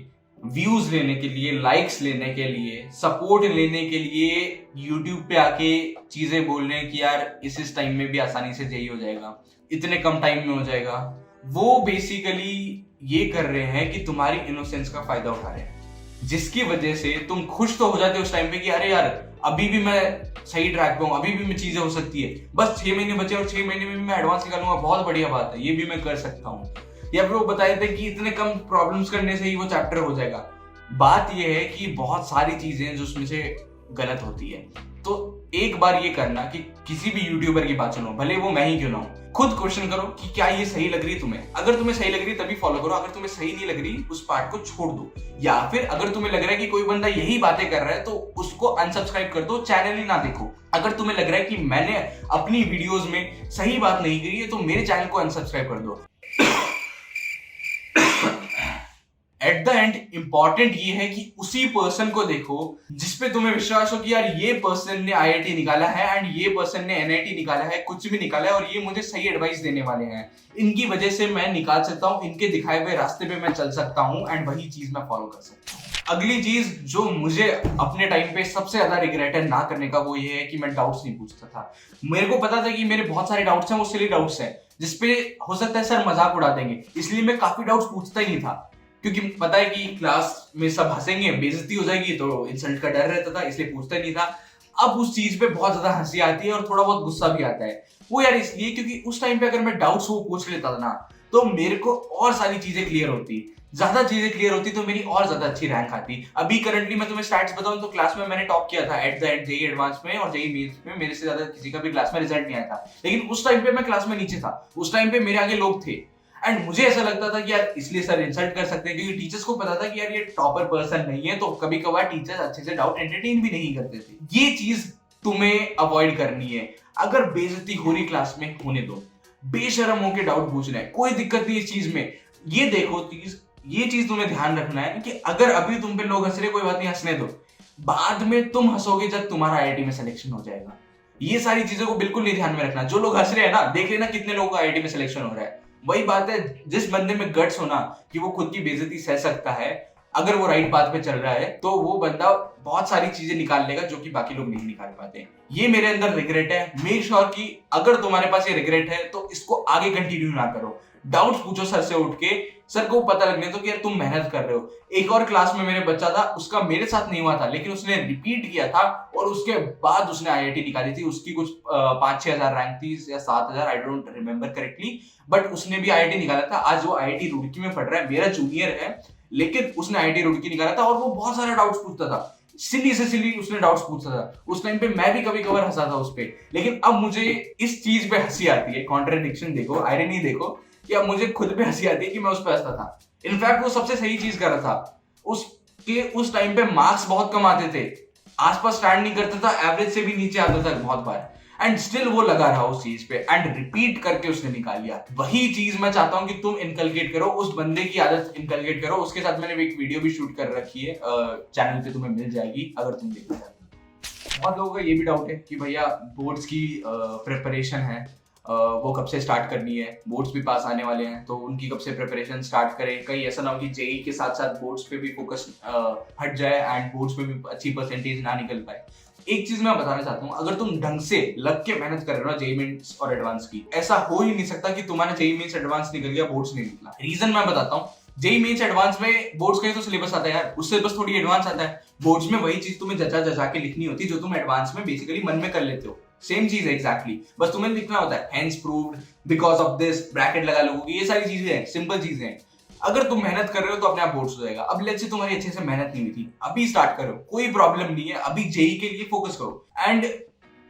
Speaker 1: व्यूज लेने के लिए, लाइक्स लेने के लिए, सपोर्ट लेने के लिए यूट्यूब पे आके चीजें बोल रहे हैं कि यार इस टाइम में भी आसानी से जेई हो जाएगा, इतने कम टाइम में हो जाएगा। वो बेसिकली ये कर रहे हैं कि तुम्हारी इनोसेंस का फायदा उठा रहे हैं, जिसकी वजह से तुम खुश तो हो जाते हो उस टाइम पे कि अरे यार अभी भी मैं सही ट्रैक पे हूँ, अभी भी मैं चीजें हो सकती है, बस 6 महीने बचे और 6 महीने में भी मैं एडवांस निकालूंगा, बहुत बढ़िया बात है, ये भी मैं कर सकता हूँ। या फिर वो बताए थे कि इतने कम प्रॉब्लम्स करने से ही वो चैप्टर हो जाएगा। बात ये है कि बहुत सारी चीजें जो उसमें से गलत होती है। तो एक बार ये करना कि किसी भी यूट्यूबर की बात सुनो, भले वो मैं ही क्यों ना हूं, खुद क्वेश्चन करो कि क्या ये सही लग रही है तुम्हें। अगर तुम्हें सही लग रही है तभी फॉलो करो, अगर तुम्हें सही नहीं लग रही उस पार्ट को छोड़ दो। या फिर अगर तुम्हें लग रहा है कि कोई बंदा यही बातें कर रहा है तो उसको अनसब्सक्राइब कर दो, चैनल ही ना देखो। अगर तुम्हें लग रहा है कि मैंने अपनी वीडियोस में सही बात नहीं करी है तो मेरे चैनल को अनसब्सक्राइब कर दो। एट द एंड इंपॉर्टेंट ये है कि उसी पर्सन को देखो जिसपे तुम्हें विश्वास हो कि यार ये पर्सन ने आईआईटी निकाला है एंड ये पर्सन ने एनआईटी निकाला है, कुछ भी निकाला है और ये मुझे सही एडवाइस देने वाले हैं, इनकी वजह से मैं निकाल सकता हूँ, इनके दिखाए हुए रास्ते पे मैं चल सकता हूँ एंड वही चीज मैं फॉलो कर सकता हूँ। अगली चीज जो मुझे अपने टाइम पे सबसे ज्यादा रिग्रेट है ना करने का वो ये है कि मैं डाउट्स नहीं पूछता था। मेरे को पता था कि मेरे बहुत सारे डाउट्स हैं, वो सिली डाउट्स हैं जिसपे हो सकता है सर मजाक उड़ा देंगे, इसलिए मैं काफी डाउट्स पूछता ही नहीं था, क्योंकि पता है कि क्लास में सब हंसेंगे, बेइज्जती हो जाएगी, तो इंसल्ट का डर रहता था, इसलिए पूछता नहीं था। अब उस चीज पे बहुत ज्यादा हंसी आती है और थोड़ा बहुत गुस्सा भी आता है। वो यार इसलिए क्योंकि उस टाइम पे अगर मैं डाउट्स वो पूछ लेता था ना तो मेरे को और सारी चीजें क्लियर होती, ज्यादा चीजें क्लियर होती तो मेरी और ज्यादा अच्छी रैंक आती। अभी करंटली मैं तुम्हें स्टैट्स बताऊं तो क्लास में मैंने टॉप किया था at the end JEE advance में और जेईई मेंस में, मेरे से ज्यादा किसी का भी क्लास में रिजल्ट नहीं आया था, लेकिन उस टाइम पे मैं क्लास में नीचे था, उस टाइम पे मेरे आगे लोग थे एंड मुझे ऐसा लगता था कि यार इसलिए सर इंसल्ट कर सकते हैं, क्योंकि टीचर्स को पता था कि यार ये टॉपर पर्सन नहीं है, तो कभी कभार टीचर्स अच्छे से डाउट एंटरटेन भी नहीं करते थे। ये चीज तुम्हें अवॉइड करनी है। अगर बेइज्जती हो रही क्लास में, होने दो, बेशरम होके डाउट पूछना है, कोई दिक्कत नहीं इस चीज में। ये देखो चीज, ये चीज तुम्हें ध्यान रखना है कि अगर अभी तुम पे लोग हंस रहे, कोई बात नहीं, हंसने दो, बाद में तुम हंसोगे जब तुम्हारा आईआईटी में सिलेक्शन हो जाएगा। ये सारी चीजों को बिल्कुल नहीं ध्यान में रखना। जो लोग हंस रहे हैं ना, देख लेना कितने लोगों का आईआईटी में सिलेक्शन हो रहा है। वही बात है, जिस बंदे में गट्स होना कि वो खुद की बेइज्जती सह सकता है, अगर वो राइट पाथ पे चल रहा है, तो वो बंदा बहुत सारी चीजें निकाल लेगा जो कि बाकी लोग नहीं निकाल पाते। ये मेरे अंदर रिग्रेट है। मेक श्योर कि अगर तुम्हारे पास ये रिग्रेट है तो इसको आगे कंटिन्यू ना करो। डाउट्स पूछो सर से उठ के, सर को पता लगने दो कि यार तुम मेहनत कर रहे हो। एक और क्लास में मेरे बच्चा था, उसका मेरे साथ नहीं हुआ था, लेकिन उसने रिपीट किया था और उसके बाद उसने आईआईटी निकाली थी। उसकी कुछ 5-6 हजार रैंक थी या 7 हजार, I don't remember correctly, but उसने भी आईआईटी निकाला था। आज वो आईआईटी रुड़की में पढ़ रहा है, मेरा जूनियर है, लेकिन उसने आईआईटी रुड़की निकाला था और वो बहुत सारे डाउट्स पूछता था। सिली से सिली उसने डाउट्स पूछता था। उस टाइम पे मैं भी कभी कभार हंसा था उस पे, लेकिन अब मुझे इस चीज पे हंसी आती है। कॉन्ट्रडिक्शन देखो, आयरनी देखो, कि अब मुझे खुद पे हंसी आती है कि मैं उस पे हंसता था। इनफैक्ट वो सबसे सही चीज कर रहा था। उस टाइम पे मार्क्स बहुत कम आते थे, आसपास स्टैंड नहीं करता था, एवरेज से भी नीचे आता था बहुत बार, एंड स्टिल वो लगा रहा उस चीज पे एंड रिपीट करके उसने निकाल लिया। वही चीज मैं चाहता हूं कि तुम इनकलकेट करो, उस बंदे की आदत इनकलकेट करो। उसके साथ मैंने एक वीडियो भी शूट कर रखी है, चैनल पे तुम्हें मिल जाएगी अगर तुम देखना चाहते हो। बहुत लोगों का ये भी डाउट है कि भैया बोर्ड्स की प्रिपरेशन है, वो कब से स्टार्ट करनी है, बोर्ड्स भी पास आने वाले हैं तो उनकी कब से प्रिपरेशन स्टार्ट करें। कहीं ऐसा ना हो कि जेई के साथ साथ बोर्ड्स पे भी फोकस हट जाए एंड बोर्ड्स पे भी अच्छी परसेंटेज ना निकल पाए। एक चीज मैं बताना चाहता हूँ, अगर तुम ढंग से लग के मेहनत कर रहे हो ना जेई मेंस और एडवांस की, ऐसा हो ही नहीं सकता कि तुम्हारा जेई मेंस एडवांस निकल गया, बोर्ड्स नहीं निकला। रीजन मैं बताता हूँ। जेई मेंस एडवांस में बोर्ड्स का ही तो सिलेबस आता है यार, उससे बस थोड़ी एडवांस आता है। बोर्ड्स में वही चीज तुम्हें जचा जचा के लिखनी होती है जो तुम एडवांस में बेसिकली मन में कर लेते हो। सेम चीज है एग्जैक्टली, बस तुम्हें लिखना होता है hence proved, because of this, bracket लगा लोगे, ये सारी चीजें हैं, सिंपल चीजें हैं। अगर तुम मेहनत कर रहे हो तो अपने आप बोर्ड्स हो जाएगा। अब लेट्स से तुम्हारी अच्छे से मेहनत नहीं हुई थी, अभी स्टार्ट करो, कोई प्रॉब्लम नहीं है, अभी जेई के लिए फोकस करो एंड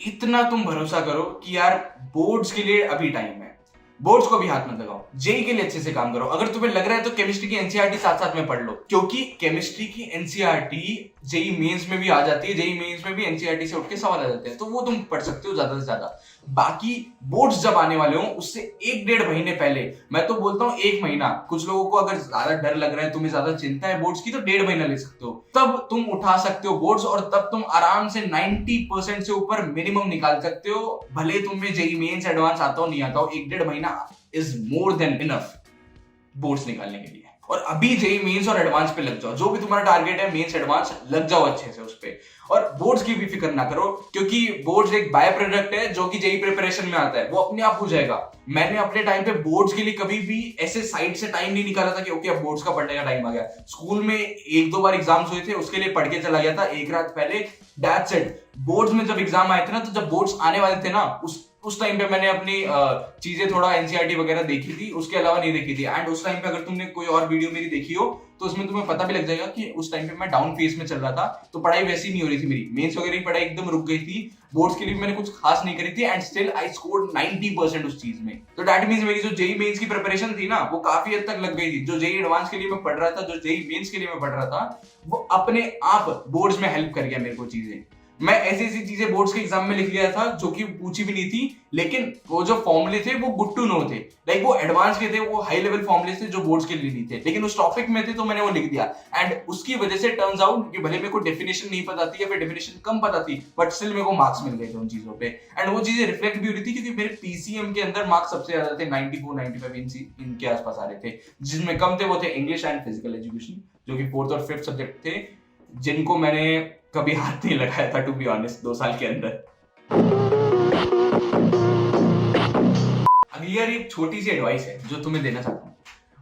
Speaker 1: इतना तुम भरोसा करो कि यार बोर्ड्स के लिए अभी टाइम है, बोर्ड्स को भी हाथ मत लगाओ, जेई के लिए अच्छे से काम करो। अगर तुम्हें लग रहा है तो केमिस्ट्री की एनसीईआरटी साथ साथ में पढ़ लो, क्योंकि केमिस्ट्री की एनसीईआरटी जेई मेंस में भी आ जाती है, जेई मेंस में भी एनसीईआरटी से उठ के सवाल आ जाते हैं, तो वो तुम पढ़ सकते हो ज्यादा से ज्यादा। बाकी बोर्ड्स जब आने वाले हो उससे 1-1.5 महीने पहले, मैं तो बोलता हूँ 1 महीना, कुछ लोगों को अगर ज्यादा डर लग रहा है, तुम्हें ज्यादा चिंता है बोर्ड्स की, तो 1.5 महीना ले सकते हो, तब तुम उठा सकते हो बोर्ड्स और तब तुम आराम से 90% से ऊपर मिनिमम निकाल सकते हो। भले तुम्हें जेई मेंस एडवांस आता हो नहीं आता हो, 1-1.5 महीना is more than enough boards निकालने के लिए। और अभी जेई मेंस और एडवांस पे लग जाओ, जो भी तुम्हारा टारगेट है मेंस एडवांस, लग जाओ अच्छे से उस पे। और बोर्ड्स की भी फिक्र ना करो, क्योंकि बोर्ड्स एक बाय प्रोडक्ट है जो कि जेई प्रिपरेशन में आता है, वो अपने आप हो जाएगा। मैंने अपने टाइम पे बोर्ड्स के लिए कभी भी ऐसे साइड से टाइम नहीं निकाला था कि ओके अब बोर्ड्स का पढ़ने का टाइम आ गया। स्कूल में 1-2 बार एग्जाम्स हुए थे, उसके लिए पढ़ के चला गया था एक रात पहले, दैट्स इट। बोर्ड्स में जब एग्जाम आए थे ना, तो जब बोर्ड्स आने वाले थे ना, उस टाइम पे मैंने अपनी चीजें थोड़ा एनसीईआरटी वगैरह देखी थी, उसके अलावा नहीं देखी थी। एंड उस टाइम पे अगर तुमने कोई और वीडियो मेरी देखी हो तो उसमें तुम्हें पता भी लग जाएगा कि उस टाइम पे मैं डाउन फेज में चल रहा था, तो पढ़ाई वैसी नहीं हो रही थी मेरी, मेंस वगैरह की पढ़ाई एकदम रुक गई थी, बोर्ड्स के लिए मैंने कुछ खास नहीं करी थी एंड स्टिल आई स्कोर्ड 90% उस चीज में। तो दैट मींस मेरी जो जेई मेंस की प्रिपरेशन थी ना, वो काफी हद तक लग गई थी। जो जेई एडवांस के लिए मैं पढ़ रहा था, जो जेई मेंस के लिए मैं पढ़ रहा था, वो अपने आप बोर्ड्स में हेल्प कर गया मेरे को चीजें। मैं ऐसी ऐसी चीजें बोर्ड्स के एग्जाम में लिख लिया था जो कि पूछी भी नहीं थी, लेकिन वो जो फॉर्मूले थे वो गुड टू नो थे, लाइक वो एडवांस के थे, वो हाई लेवल फॉर्मूले थे जो बोर्ड्स के लिए नहीं थे, लेकिन उस टॉपिक में थे तो मैंने वो लिख दिया। एंड उसकी वजह से टर्न्स आउट कि भले मेरे को डेफिनेशन नहीं पता थी या फिर डेफिनेशन कम पता थी, बट स्टिल मेरे को मार्क्स मिल गए थे उन चीजों पे। एंड वो चीजें रिफ्लेक्ट भी हो रही थी क्योंकि मेरे पीसीएम के अंदर मार्क्स सबसे ज्यादा थे, 94-95 इनके आसपास आ रहे थे। जिसमें कम थे वो थे इंग्लिश एंड फिजिकल एजुकेशन, जो कि 4th और 5th सब्जेक्ट थे, जिनको मैंने कभी हाथ नहीं लगाया था टू बी ऑनेस्ट 2 साल के अंदर। अगली यार एक छोटी सी एडवाइस है जो तुम्हें देना चाहता हूँ।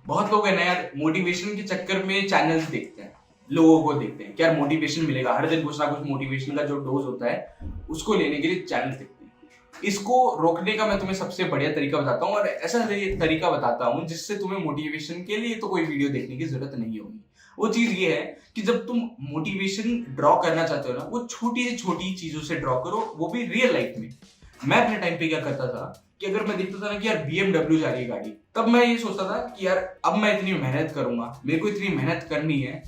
Speaker 1: बहुत लोग है ना यार, मोटिवेशन के चक्कर में चैनल्स देखते हैं, लोगों को देखते हैं कि यार मोटिवेशन मिलेगा, हर दिन कुछ ना कुछ मोटिवेशन का जो डोज होता है उसको लेने के लिए चैनल देखते हैं। इसको रोकने का मैं तुम्हें सबसे बढ़िया तरीका बताता हूँ, और ऐसा तरीका बताता हूँ जिससे तुम्हें मोटिवेशन के लिए तो कोई वीडियो देखने की जरूरत नहीं होगी। वो चीज ये है कि जब तुम मोटिवेशन ड्रॉ करना चाहते हो ना, वो छोटी से छोटी चीजों से ड्रॉ करो, वो भी रियल लाइफ में। मैं अपने टाइम पे क्या करता था कि अगर मैं देखता था ना कि यार BMW जा रही है गाड़ी, तब मैं ये सोचता था कि यार अब मैं इतनी मेहनत करूंगा, मेरे को इतनी मेहनत करनी है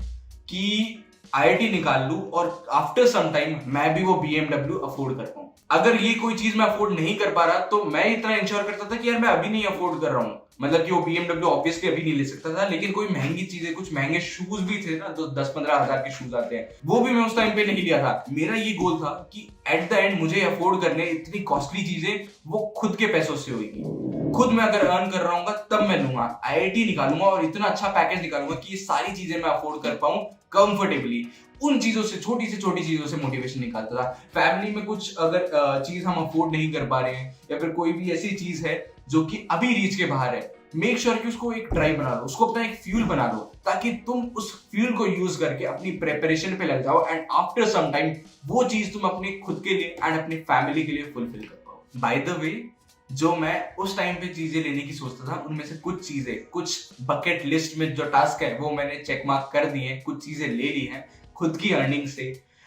Speaker 1: कि IIT निकाल लूं और आफ्टर सम टाइम मैं भी वो BMW अफोर्ड कर पाऊं। अगर ये कोई चीज मैं अफोर्ड नहीं कर पा रहा तो मैं इतना इंश्योर करता था कि यार मैं अभी नहीं अफोर्ड कर रहा हूँ, मतलब कि वो BMW ऑब्वियसली अभी नहीं ले सकता था, लेकिन कोई महंगी चीजें, कुछ महंगे शूज भी थे ना, जो 10-15 हजार के शूज आते हैं, वो भी मैं उस टाइम पे नहीं लिया था। मेरा ये गोल था कि एट द एंड मुझे अफोर्ड करने इतनी कॉस्टली चीजें वो खुद के पैसों से होगी, खुद मैं अगर अर्न कर रहा हूँ तब मैं लूंगा, IIT निकालूंगा और इतना अच्छा पैकेज निकालूंगा कि ये सारी चीजें मैं अफोर्ड कर पाऊं कंफर्टेबली। उन चीजों से, छोटी चीजों से मोटिवेशन निकालता था। फैमिली में कुछ अगर चीज हम अफोर्ड नहीं कर पा रहे हैं या फिर कोई भी ऐसी चीज है जो कि अभी रीच के बाहर है, मेक श्योर कि उसको एक ट्राई बना लो, उसको अपना एक फ्यूल बना लो, ताकि तुम उस फ्यूल को यूज करके अपनी प्रिपरेशन पे लग जाओ एंड आफ्टर सम टाइम वो चीज तुम अपने खुद के लिए एंड अपनी फैमिली के लिए फुलफिल कर पाओ। बाय द वे, जो मैं उस टाइम पे चीजें लेने की सोचता था, उनमें से कुछ चीजें, कुछ बकेट लिस्ट में जो टास्क है वो मैंने चेक मार्क कर दिए, कुछ चीजें ले ली हैं खुद की अर्निंग से,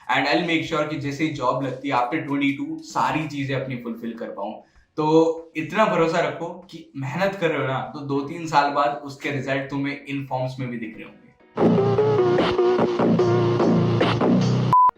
Speaker 1: एंड आई मेक श्योर कि जैसे ही जॉब लगती है आफ्टर 22 सारी चीजें अपनी फुलफिल कर पाऊं। तो इतना भरोसा रखो कि मेहनत कर रहे हो ना, तो 2-3 साल बाद उसके रिजल्ट तुम्हें इन फॉर्म्स में भी दिख रहे होंगे।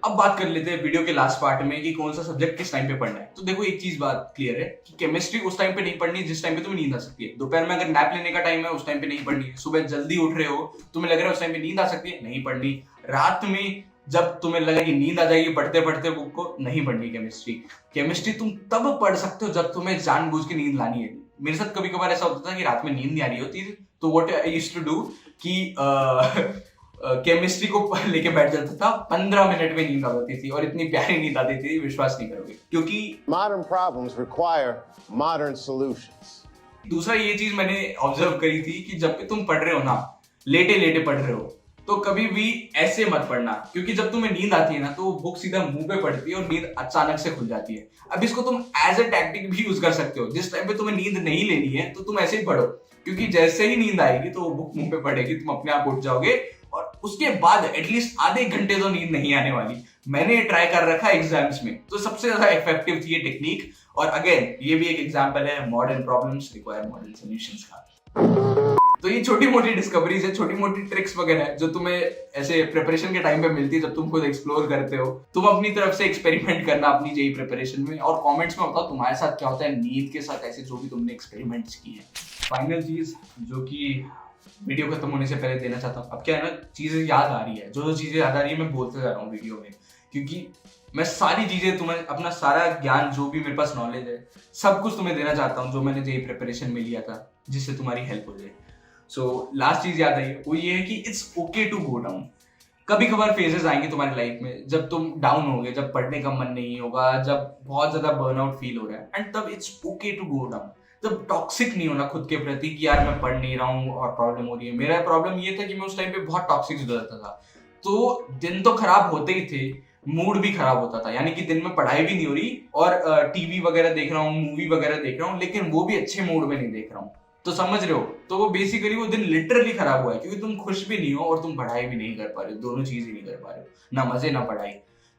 Speaker 1: अब बात कर लेते हैं वीडियो के लास्ट पार्ट में कि कौन सा सब्जेक्ट किस टाइम पे पढ़ना है। तो देखो एक चीज बात क्लियर है कि केमिस्ट्री उस टाइम पे नहीं पढ़नी जिस टाइम पे तुम्हें नींद आ सकती है। दोपहर में अगर नैप लेने का टाइम है उस टाइम पे नहीं पढ़नी है। सुबह जल्दी उठ रहे हो, तुम्हें लग रहा है उस टाइम पे नींद आ सकती है, नहीं पढ़नी। रात में जब तुम्हें लगे कि नींद आ जाएगी पढ़ते पढ़ते बुक को, नहीं पढ़नी केमिस्ट्री। केमिस्ट्री तुम तब पढ़ सकते हो जब तुम्हें जानबूझ के नींद लानी है। मेरे साथ कभी कभार ऐसा होता था कि रात में नींद नहीं आ रही होती, तो what I used to do कि केमिस्ट्री को लेके बैठ जाता था, 15 मिनट में नींद आ जाती थी और इतनी प्यारी नींद आती थी, विश्वास नहीं करोगे, क्योंकि
Speaker 2: modern problems require modern solutions.
Speaker 1: दूसरा ये चीज मैंने ऑब्जर्व करी थी कि जब भी तुम पढ़ रहे हो ना, लेटे लेटे पढ़ रहे हो, तो कभी भी ऐसे मत पढ़ना, क्योंकि जब तुम्हें नींद आती है ना तो वो बुक सीधा मुंह पे पड़ती है और नींद अचानक से खुल जाती है। अब इसको तुम एज ए टैक्टिक भी यूज कर सकते हो। जिस टाइम पे तुम्हें नींद नहीं लेनी है तो तुम ऐसे ही पढ़ो, क्योंकि जैसे ही नींद आएगी तो वो बुक मुंह पे पड़ेगी, तुम अपने आप उठ जाओगे और उसके बाद एटलीस्ट आधे घंटे तो नींद नहीं आने वाली। मैंने ट्राई कर रखा एग्जाम्स में, तो सबसे ज्यादा इफेक्टिव थी ये टेक्निक। और अगेन ये भी एक एग्जांपल है modern problems require modern solutions का। तो ये छोटी मोटी डिस्कवरीज है, छोटी मोटी ट्रिक्स वगैरह है जो तुम्हें ऐसे प्रिपरेशन के टाइम पे मिलती है जब तुम खुद एक्सप्लोर करते हो। तुम अपनी तरफ से एक्सपेरिमेंट करना अपनी जेईई प्रिपरेशन में, और कमेंट्स में बताओ तुम्हारे साथ क्या होता है नींद के साथ, ऐसे जो भी तुमने एक्सपेरिमेंट्स किए हैं। फाइनल चीज जो कि वीडियो खत्म होने से पहले देना चाहता हूँ, अब क्या है ना, चीजें याद आ रही है, जो चीजें याद आ रही है मैं बोलते जा रहा हूँ वीडियो में, क्योंकि मैं सारी चीजें तुम्हें, अपना सारा ज्ञान जो भी मेरे पास नॉलेज है सब कुछ तुम्हें देना चाहता हूँ, जो मैंने जेईई प्रिपरेशन में लिया था, जिससे तुम्हारी हेल्प हो जाए। सो लास्ट चीज याद आई वो ये है कि it's okay to go down. कभी कभार फेजेस आएंगे तुम्हारी लाइफ में जब तुम डाउन होगे, जब पढ़ने का मन नहीं होगा, जब बहुत ज्यादा बर्नआउट फील हो रहा है, एंड तब it's okay to go down. तब टॉक्सिक नहीं होना खुद के प्रति कि यार मैं पढ़ नहीं रहा हूँ और प्रॉब्लम हो रही है। मेरा प्रॉब्लम ये था कि मैं उस टाइम पे बहुत टॉक्सिक हो जाता था, तो दिन तो खराब होते ही थे, मूड भी खराब होता था, यानी कि दिन में पढ़ाई भी नहीं हो रही और टीवी वगैरह देख रहा हूँ, मूवी वगैरह देख रहा हूँ, लेकिन वो भी अच्छे मूड में नहीं देख रहा हूँ। तो समझ रहे हो, तो वो बेसिकली वो दिन लिटरली खराब हुआ है, क्योंकि तुम खुश भी नहीं हो और तुम पढ़ाई भी नहीं कर पा रहे हो, दोनों चीज ही नहीं कर पा रहे हो, ना मजे ना पढ़ाई।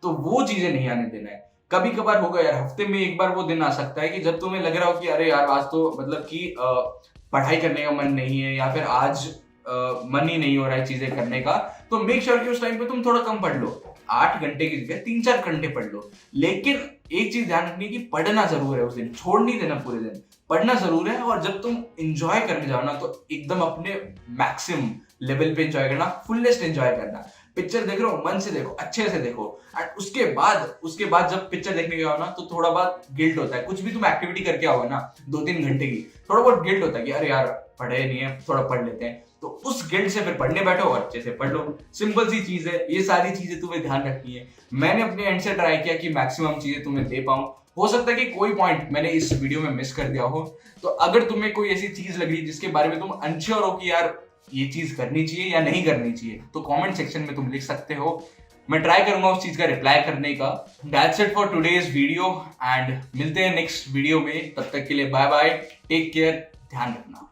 Speaker 1: तो वो चीजें नहीं आने देना है। कभी कभार होगा यार, हफ्ते में एक बार वो दिन आ सकता है कि जब तुम्हें लग रहा हो कि अरे यार आज तो मतलब कि पढ़ाई करने का मन नहीं है, या फिर आज मन ही नहीं हो रहा है चीजें करने का, तो मेक श्योर कि उस टाइम पे तुम थोड़ा कम पढ़ लो, 8 घंटे की जगह 3-4 घंटे पढ़ लो। लेकिन एक चीज ध्यान रखनी है कि पढ़ना जरूर है, उस दिन छोड़ नहीं देना, पूरे दिन पढ़ना जरूर है। और जब तुम इंजॉय करने जाओ ना, तो एकदम अपने मैक्सिमम लेवल पे एंजॉय करना, फुलेस्ट एंजॉय करना। पिक्चर देख रहे हो, मन से देखो, अच्छे से देखो, एंड उसके बाद जब पिक्चर देखने गए हो ना, तो थोड़ा बहुत गिल्ट होता है। कुछ भी तुम एक्टिविटी करके आओ ना 2-3 घंटे की, थोड़ा बहुत गिल्ट होता है कि अरे यार पढ़े नहीं है, थोड़ा पढ़ लेते हैं। तो उस गिल्ट से फिर पढ़ने बैठो और अच्छे से पढ़ लो। सिंपल सी चीज है, ये सारी चीजें तुम्हें ध्यान रखनी है। मैंने अपने एंड से ट्राई किया कि मैक्सिमम चीजें तुम्हें दे पाऊं। हो सकता है कि कोई पॉइंट मैंने इस वीडियो में मिस कर दिया हो, तो अगर तुम्हें कोई ऐसी चीज लग रही जिसके बारे में तुम अनश्योर हो कि यार ये चीज करनी चाहिए या नहीं करनी चाहिए, तो कमेंट सेक्शन में तुम लिख सकते हो। मैं ट्राई करूंगा उस चीज का रिप्लाई करने का। That's it for today's video, and मिलते हैं नेक्स्ट वीडियो में। तब तक के लिए बाय बाय, टेक केयर, ध्यान रखना।